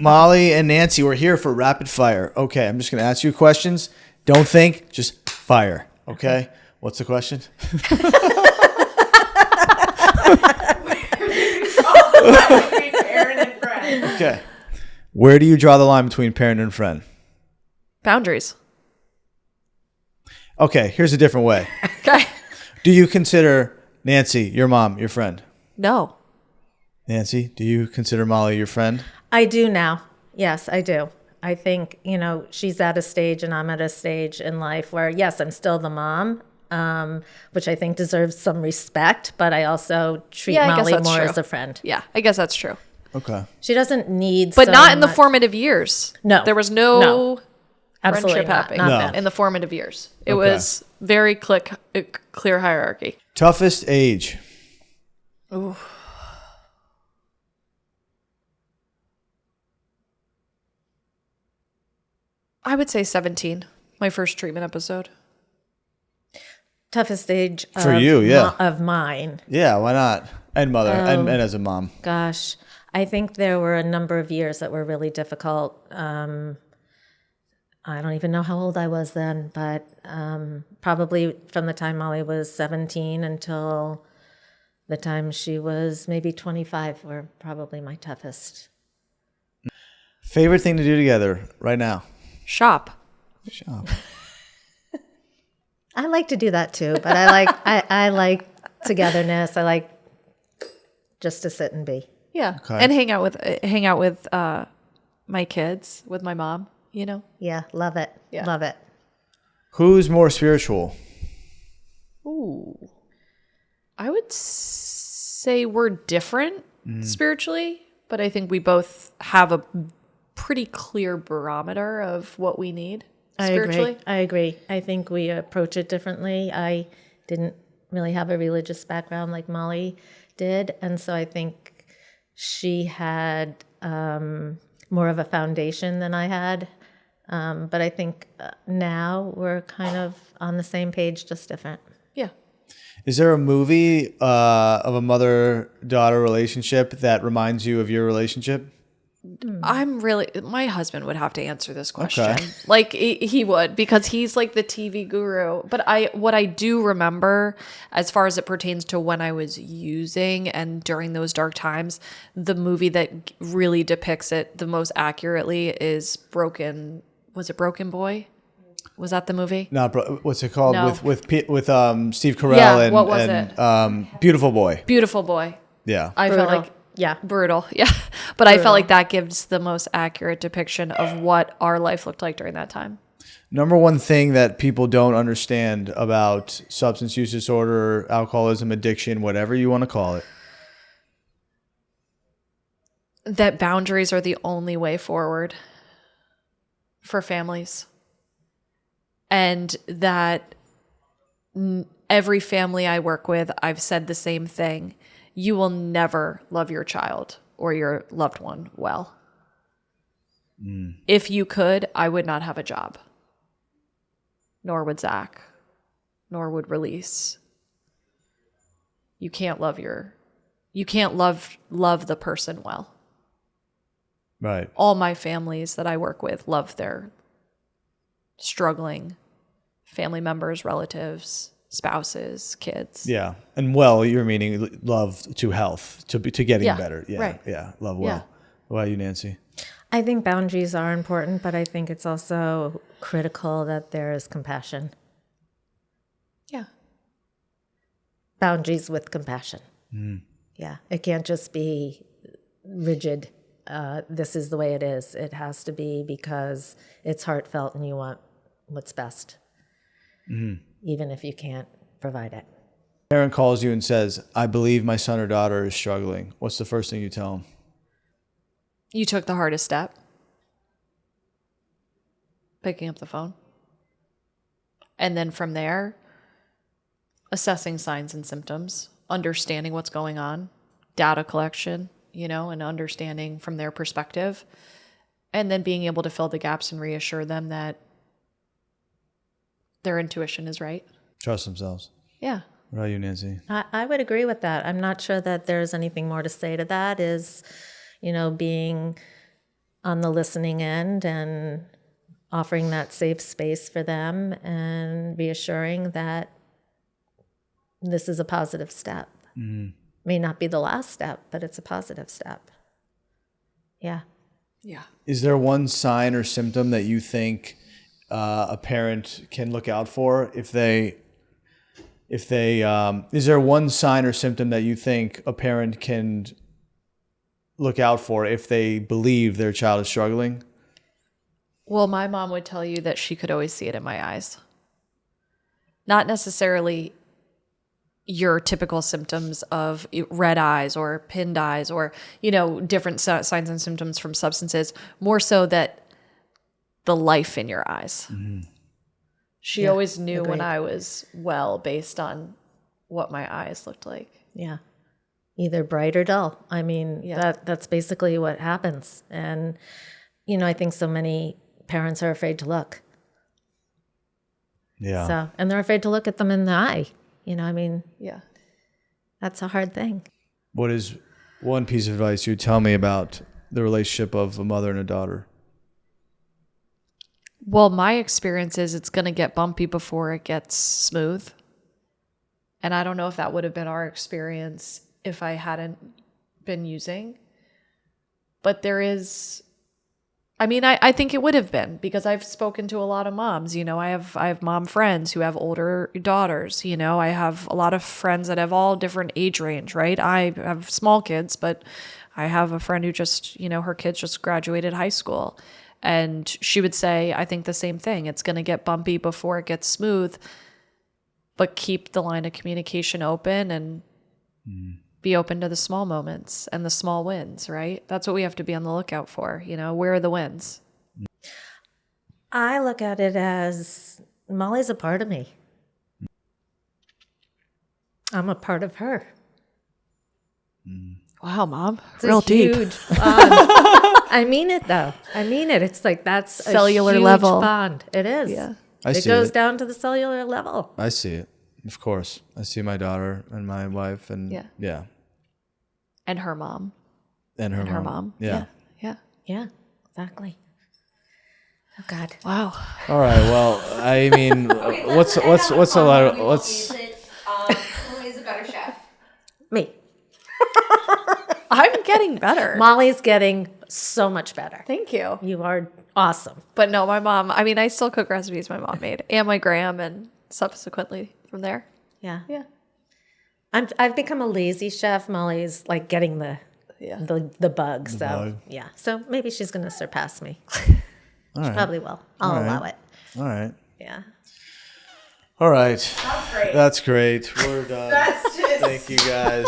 Molly and Nancy, we're here for rapid fire. Okay, I'm just going to ask you questions. Don't think, just fire. Okay? What's the question? Okay. Where do you draw the line between parent and friend? Boundaries. Okay, here's a different way. Okay. Do you consider Nancy, your mom, your friend? No. Nancy, do you consider Molly your friend? I do now. Yes, I do. I think, she's at a stage and I'm at a stage in life where, yes, I'm still the mom, which I think deserves some respect, but I also treat Molly more as a friend. Yeah, I guess that's true. Okay. She doesn't need But not in the formative years. No. There was no absolutely friendship happening not in the formative years. It Okay. was very clear hierarchy. Toughest age? Ooh. I would say 17, my first treatment episode. Toughest stage For you, yeah. Of mine. Yeah, why not? And mother, and as a mom. Gosh, I think there were a number of years that were really difficult. I don't even know how old I was then, but probably from the time Molly was 17 until the time she was maybe 25 were probably my toughest. Favorite thing to do together right now? Shop. I like to do that too, but I like togetherness. I like just to sit and be. Yeah. Okay. And hang out with my kids, with my mom, Yeah, love it. Yeah. Love it. Who's more spiritual? Ooh. I would say we're different spiritually, but I think we both have a pretty clear barometer of what we need spiritually. I agree. I think we approach it differently. I didn't really have a religious background like Molly did, and so I think she had more of a foundation than I had. But I think now we're kind of on the same page, just different. Yeah. Is there a movie of a mother-daughter relationship that reminds you of your relationship? My husband would have to answer this question. Okay. Like he would, because he's like the TV guru. But what I do remember as far as it pertains to when I was using and during those dark times, the movie that really depicts it the most accurately is Broken. Was it Broken Boy? Was that the movie? No, what's it called? No. With Steve Carell Yeah, and, what was and Beautiful Boy. Beautiful Boy. Yeah. I Brutal. felt like Yeah. brutal. Yeah. But I felt like that gives the most accurate depiction of what our life looked like during that time. Number one thing that people don't understand about substance use disorder, alcoholism, addiction, whatever you want to call it. That boundaries are the only way forward for families. And that every family I work with, I've said the same thing. You will never love your child or your loved one well. If you could, I would not have a job. Nor would Zach. Nor would Release. You can't love the person well. Right. All my families that I work with love their struggling family members, relatives, spouses, kids. Yeah. And well, you're meaning love to health, to getting better. Yeah. Right. Yeah. Love well. Yeah. What about you, Nancy? I think boundaries are important, but I think it's also critical that there is compassion. Yeah. Boundaries with compassion. Yeah. It can't just be rigid. This is the way it is. It has to be because it's heartfelt and you want what's best, even if you can't provide it. Parent calls you and says, I believe my son or daughter is struggling. What's the first thing you tell them? You took the hardest step. Picking up the phone. And then from there, assessing signs and symptoms, understanding what's going on, data collection, and understanding from their perspective, and then being able to fill the gaps and reassure them that their intuition is right. Trust themselves. Yeah. What about you, Nancy? I would agree with that. I'm not sure that there's anything more to say to that is, being on the listening end and offering that safe space for them and reassuring that this is a positive step. May not be the last step, but it's a positive step. Yeah. Yeah. Is there one sign or symptom that you think a parent can look out for is there one sign or symptom that you think a parent can look out for if they believe their child is struggling? Well, my mom would tell you that she could always see it in my eyes. Not necessarily your typical symptoms of red eyes or pinned eyes or, different signs and symptoms from substances, more so that the life in your eyes. Mm-hmm. She always knew when I was well based on what my eyes looked like. Yeah. Either bright or dull. I mean, that's basically what happens. And, I think so many parents are afraid to look. Yeah. So, and they're afraid to look at them in the eye. Yeah. That's a hard thing. What is one piece of advice you'd tell me about the relationship of a mother and a daughter? Well, my experience is it's going to get bumpy before it gets smooth. And I don't know if that would have been our experience if I hadn't been using. But there is, I think it would have been, because I've spoken to a lot of moms. I have mom friends who have older daughters. I have a lot of friends that have all different age range, right? I have small kids, but I have a friend who just, her kids just graduated high school. And she would say, I think the same thing. It's going to get bumpy before it gets smooth, but keep the line of communication open and be open to the small moments and the small wins, right? That's what we have to be on the lookout for. Where are the wins? I look at it as Molly's a part of me. I'm a part of her. Wow, Mom. It's real a deep. Huge bond. I mean it, though. I mean it. It's like that's Cellular a huge level. bond. It is. Yeah. It goes down to the cellular level. I see it. Of course. I see my daughter and my wife and yeah. And her mom. And her mom. Yeah. Yeah. Yeah, exactly. Oh God. Wow. All right. Well, what's a lot of Who is a better chef? Me. I'm getting better. Molly's getting so much better. Thank you. You are awesome. But no, my mom, I still cook recipes my mom made and my gram and subsequently from there. Yeah. Yeah. I've become a lazy chef. Molly's like getting the bug. So yeah. So maybe she's going to surpass me. She probably will. I'll allow it. All right. Yeah. All right. That's great. That's great. We're done. That's just... Thank you guys.